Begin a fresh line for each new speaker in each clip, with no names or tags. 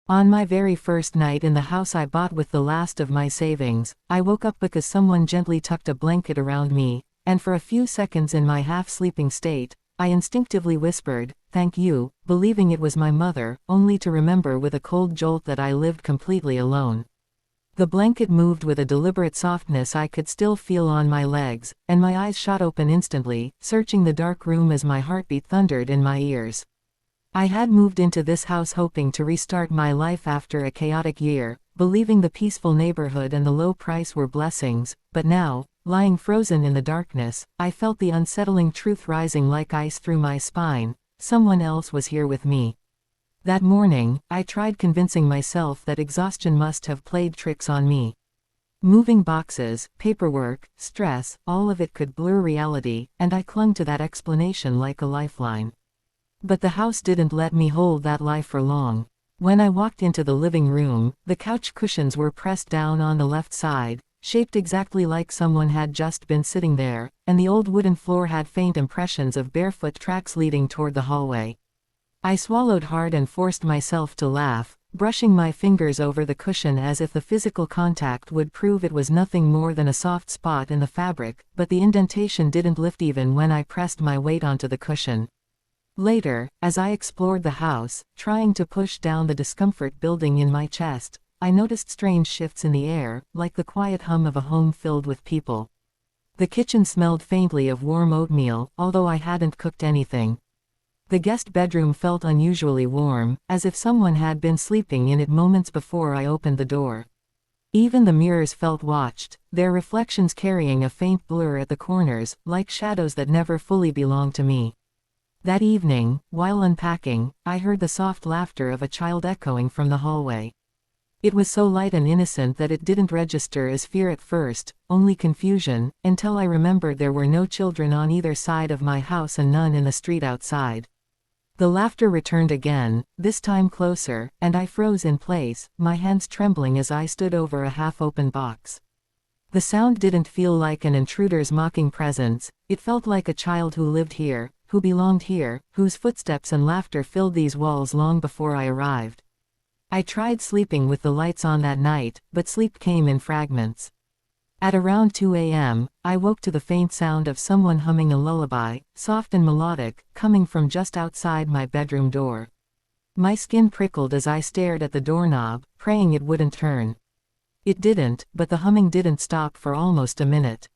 On my very first night in the house I bought with the last of my savings, I woke up because someone gently tucked a blanket around me, and for a few seconds in my half-sleeping state, I instinctively whispered, "Thank you," believing it was my mother, only to remember with a cold jolt that I lived completely alone. The blanket moved with a deliberate softness I could still feel on my legs, and my eyes shot open instantly, searching the dark room as my heartbeat thundered in my ears. I had moved into this house hoping to restart my life after a chaotic year, believing the peaceful neighborhood and the low price were blessings, but now, lying frozen in the darkness, I felt the unsettling truth rising like ice through my spine. Someone else was here with me. That morning, I tried convincing myself that exhaustion must have played tricks on me. Moving boxes, paperwork, stress, all of it could blur reality, and I clung to that explanation like a lifeline. But the house didn't let me hold that lie for long. When I walked into the living room, the couch cushions were pressed down on the left side, shaped exactly like someone had just been sitting there, and the old wooden floor had faint impressions of barefoot tracks leading toward the hallway. I swallowed hard and forced myself to laugh, brushing my fingers over the cushion as if the physical contact would prove it was nothing more than a soft spot in the fabric, but the indentation didn't lift even when I pressed my weight onto the cushion. Later, as I explored the house, trying to push down the discomfort building in my chest, I noticed strange shifts in the air, like the quiet hum of a home filled with people. The kitchen smelled faintly of warm oatmeal, although I hadn't cooked anything. The guest bedroom felt unusually warm, as if someone had been sleeping in it moments before I opened the door. Even the mirrors felt watched, their reflections carrying a faint blur at the corners, like shadows that never fully belonged to me. That evening, while unpacking, I heard the soft laughter of a child echoing from the hallway. It was so light and innocent that it didn't register as fear at first, only confusion, until I remembered there were no children on either side of my house and none in the street outside. The laughter returned again, this time closer, and I froze in place, my hands trembling as I stood over a half-open box. The sound didn't feel like an intruder's mocking presence, it felt like a child who lived here, who belonged here, whose footsteps and laughter filled these walls long before I arrived. I tried sleeping with the lights on that night, but sleep came in fragments. At around 2 a.m., I woke to the faint sound of someone humming a lullaby, soft and melodic, coming from just outside my bedroom door. My skin prickled as I stared at the doorknob, praying it wouldn't turn. It didn't, but the humming didn't stop for almost a minute.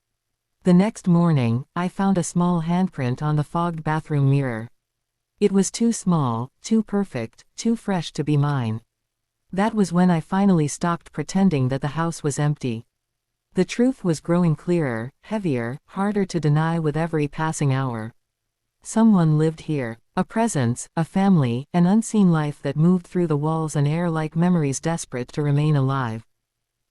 The next morning, I found a small handprint on the fogged bathroom mirror. It was too small, too perfect, too fresh to be mine. That was when I finally stopped pretending that the house was empty. The truth was growing clearer, heavier, harder to deny with every passing hour. Someone lived here. A presence, a family, an unseen life that moved through the walls and air like memories desperate to remain alive.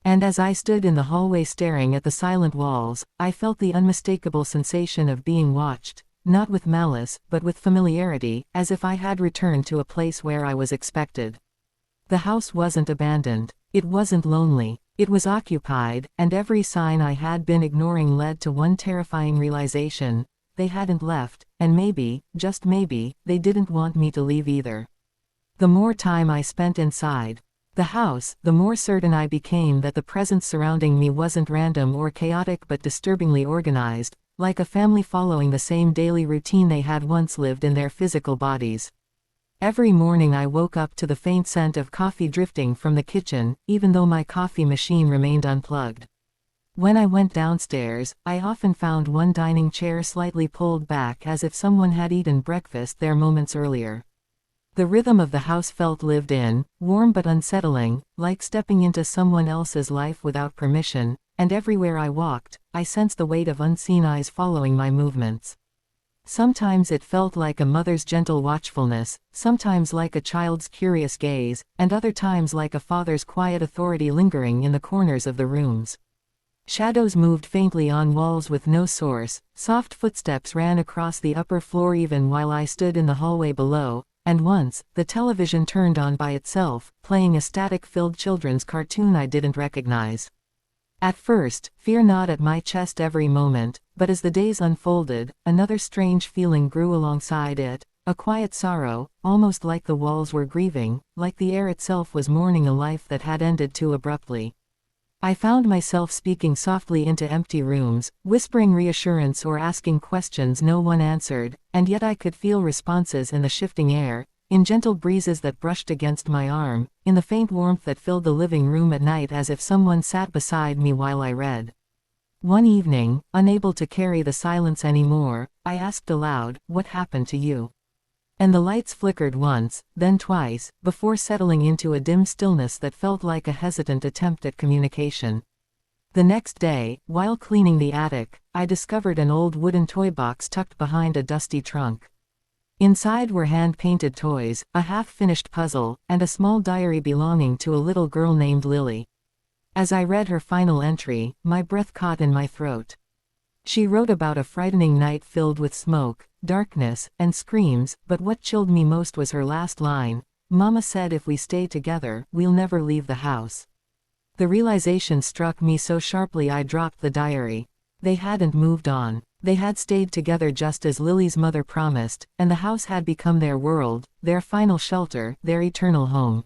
And as I stood in the hallway staring at the silent walls, I felt the unmistakable sensation of being watched, not with malice, but with familiarity, as if I had returned to a place where I was expected. The house wasn't abandoned. It wasn't lonely. It was occupied, and every sign I had been ignoring led to one terrifying realization: they hadn't left, and maybe, just maybe, they didn't want me to leave either. The more time I spent inside the house, the more certain I became that the presence surrounding me wasn't random or chaotic but disturbingly organized, like a family following the same daily routine they had once lived in their physical bodies. Every morning I woke up to the faint scent of coffee drifting from the kitchen, even though my coffee machine remained unplugged. When I went downstairs, I often found one dining chair slightly pulled back as if someone had eaten breakfast there moments earlier. The rhythm of the house felt lived in, warm but unsettling, like stepping into someone else's life without permission, and everywhere I walked, I sensed the weight of unseen eyes following my movements. Sometimes it felt like a mother's gentle watchfulness, sometimes like a child's curious gaze, and other times like a father's quiet authority lingering in the corners of the rooms. Shadows moved faintly on walls with no source, soft footsteps ran across the upper floor even while I stood in the hallway below, and once, the television turned on by itself, playing a static-filled children's cartoon I didn't recognize. At first, fear gnawed at my chest every moment, but as the days unfolded, another strange feeling grew alongside it, A quiet sorrow, almost like the walls were grieving, like the air itself was mourning a life that had ended too abruptly. I found myself speaking softly into empty rooms, whispering reassurance or asking questions no one answered, and yet I could feel responses in the shifting air, in gentle breezes that brushed against my arm, in the faint warmth that filled the living room at night as if someone sat beside me while I read. One evening, unable to carry the silence anymore, I asked aloud, "What happened to you?" And the lights flickered once, then twice, before settling into a dim stillness that felt like a hesitant attempt at communication. The next day, while cleaning the attic, I discovered an old wooden toy box tucked behind a dusty trunk. Inside were hand-painted toys, a half-finished puzzle, and a small diary belonging to a little girl named Lily. As I read her final entry, my breath caught in my throat. She wrote about a frightening night filled with smoke, darkness, and screams, but what chilled me most was her last line: "Mama said if we stay together, we'll never leave the house." The realization struck me so sharply I dropped the diary. They hadn't moved on. They had stayed together just as Lily's mother promised, and the house had become their world, their final shelter, their eternal home.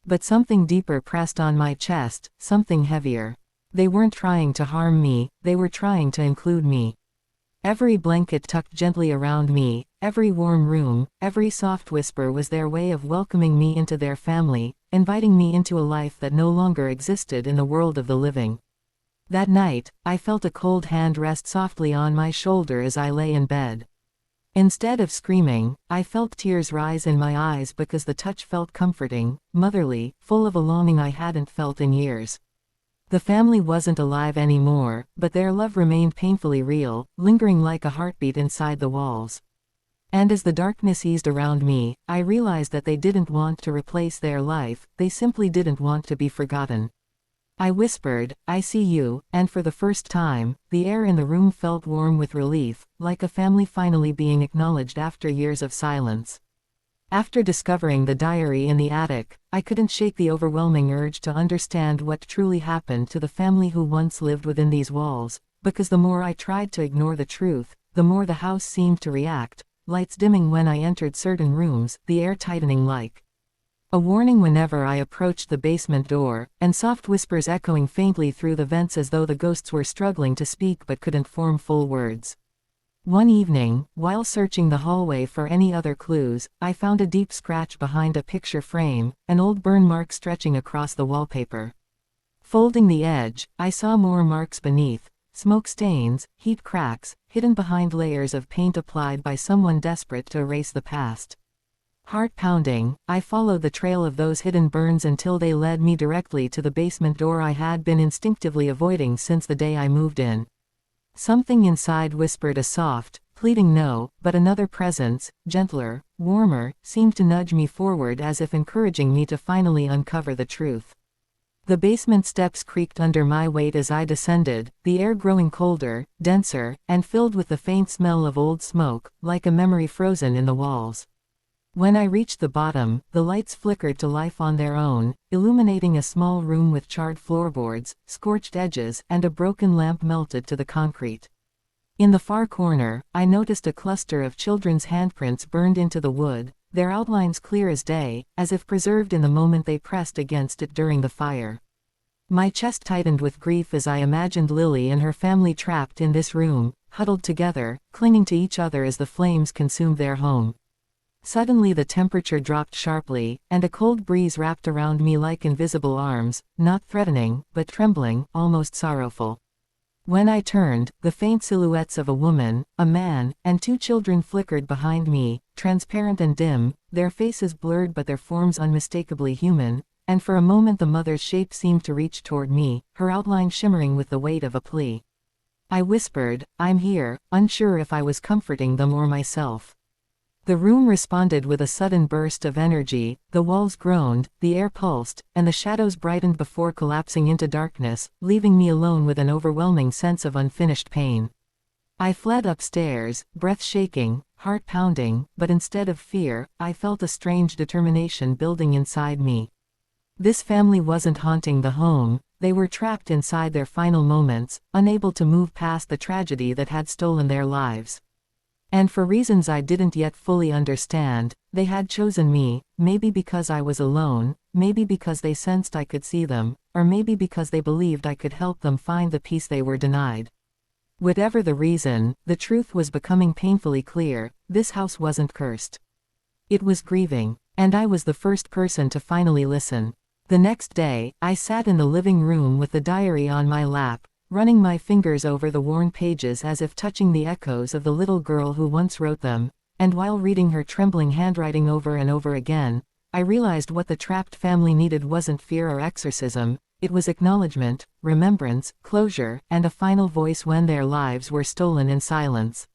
But something deeper pressed on my chest, something heavier. They weren't trying to harm me, they were trying to include me. Every blanket tucked gently around me, every warm room, every soft whisper was their way of welcoming me into their family, inviting me into a life that no longer existed in the world of the living. That night, I felt a cold hand rest softly on my shoulder as I lay in bed. Instead of screaming, I felt tears rise in my eyes because the touch felt comforting, motherly, full of a longing I hadn't felt in years. The family wasn't alive anymore, but their love remained painfully real, lingering like a heartbeat inside the walls. And as the darkness eased around me, I realized that they didn't want to replace their life, they simply didn't want to be forgotten. I whispered, "I see you," and for the first time, the air in the room felt warm with relief, like a family finally being acknowledged after years of silence. After discovering the diary in the attic, I couldn't shake the overwhelming urge to understand what truly happened to the family who once lived within these walls, because the more I tried to ignore the truth, the more the house seemed to react, lights dimming when I entered certain rooms, the air tightening like a warning whenever I approached the basement door, and soft whispers echoing faintly through the vents as though the ghosts were struggling to speak but couldn't form full words. One evening, while searching the hallway for any other clues, I found a deep scratch behind a picture frame, an old burn mark stretching across the wallpaper. Folding the edge, I saw more marks beneath, smoke stains, heat cracks, hidden behind layers of paint applied by someone desperate to erase the past. Heart pounding, I followed the trail of those hidden burns until they led me directly to the basement door I had been instinctively avoiding since the day I moved in. Something inside whispered a soft, pleading no, but another presence, gentler, warmer, seemed to nudge me forward as if encouraging me to finally uncover the truth. The basement steps creaked under my weight as I descended, the air growing colder, denser, and filled with the faint smell of old smoke, like a memory frozen in the walls. When I reached the bottom, the lights flickered to life on their own, illuminating a small room with charred floorboards, scorched edges, and a broken lamp melted to the concrete. In the far corner, I noticed a cluster of children's handprints burned into the wood, their outlines clear as day, as if preserved in the moment they pressed against it during the fire. My chest tightened with grief as I imagined Lily and her family trapped in this room, huddled together, clinging to each other as the flames consumed their home. Suddenly the temperature dropped sharply, and a cold breeze wrapped around me like invisible arms, not threatening, but trembling, almost sorrowful. When I turned, the faint silhouettes of a woman, a man, and two children flickered behind me, transparent and dim, their faces blurred but their forms unmistakably human, and for a moment the mother's shape seemed to reach toward me, her outline shimmering with the weight of a plea. I whispered, "I'm here," unsure if I was comforting them or myself. The room responded with a sudden burst of energy, the walls groaned, the air pulsed, and the shadows brightened before collapsing into darkness, leaving me alone with an overwhelming sense of unfinished pain. I fled upstairs, breath shaking, heart pounding, but instead of fear, I felt a strange determination building inside me. This family wasn't haunting the home, they were trapped inside their final moments, unable to move past the tragedy that had stolen their lives. And for reasons I didn't yet fully understand, they had chosen me, maybe because I was alone, maybe because they sensed I could see them, or maybe because they believed I could help them find the peace they were denied. Whatever the reason, the truth was becoming painfully clear: this house wasn't cursed. It was grieving, and I was the first person to finally listen. The next day, I sat in the living room with the diary on my lap, running my fingers over the worn pages as if touching the echoes of the little girl who once wrote them, and while reading her trembling handwriting over and over again, I realized what the trapped family needed wasn't fear or exorcism, it was acknowledgement, remembrance, closure, and a final voice when their lives were stolen in silence.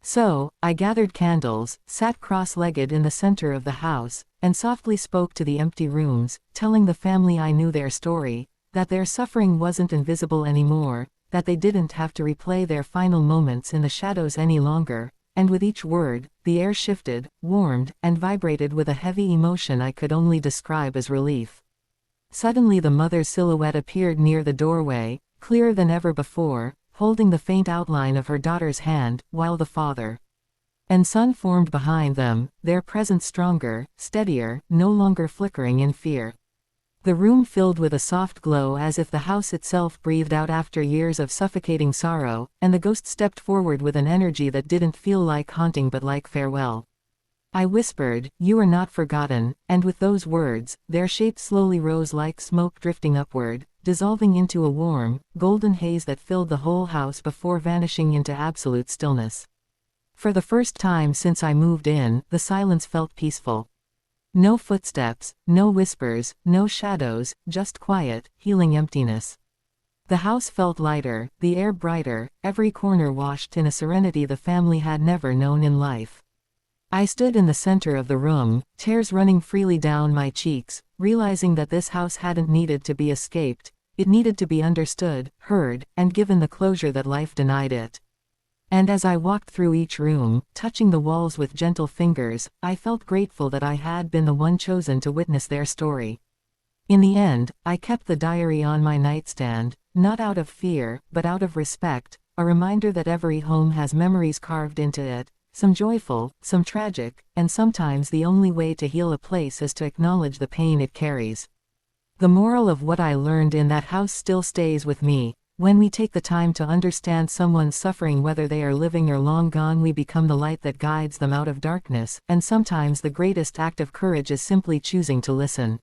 So, I gathered candles, sat cross-legged in the center of the house, and softly spoke to the empty rooms, telling the family I knew their story, that their suffering wasn't invisible anymore, that they didn't have to replay their final moments in the shadows any longer, and with each word, the air shifted, warmed, and vibrated with a heavy emotion I could only describe as relief. Suddenly the mother's silhouette appeared near the doorway, clearer than ever before, holding the faint outline of her daughter's hand, while the father and son formed behind them, their presence stronger, steadier, no longer flickering in fear. The room filled with a soft glow as if the house itself breathed out after years of suffocating sorrow, and the ghost stepped forward with an energy that didn't feel like haunting but like farewell. I whispered, "You are not forgotten," and with those words, their shape slowly rose like smoke drifting upward, dissolving into a warm, golden haze that filled the whole house before vanishing into absolute stillness. For the first time since I moved in, the silence felt peaceful. No footsteps, no whispers, no shadows, just quiet, healing emptiness. The house felt lighter, the air brighter, every corner washed in a serenity the family had never known in life. I stood in the center of the room, tears running freely down my cheeks, realizing that this house hadn't needed to be escaped, it needed to be understood, heard, and given the closure that life denied it. And as I walked through each room, touching the walls with gentle fingers, I felt grateful that I had been the one chosen to witness their story. In the end, I kept the diary on my nightstand, not out of fear, but out of respect, a reminder that every home has memories carved into it, some joyful, some tragic, and sometimes the only way to heal a place is to acknowledge the pain it carries. The moral of what I learned in that house still stays with me. When we take the time to understand someone's suffering, whether they are living or long gone, we become the light that guides them out of darkness, and sometimes the greatest act of courage is simply choosing to listen.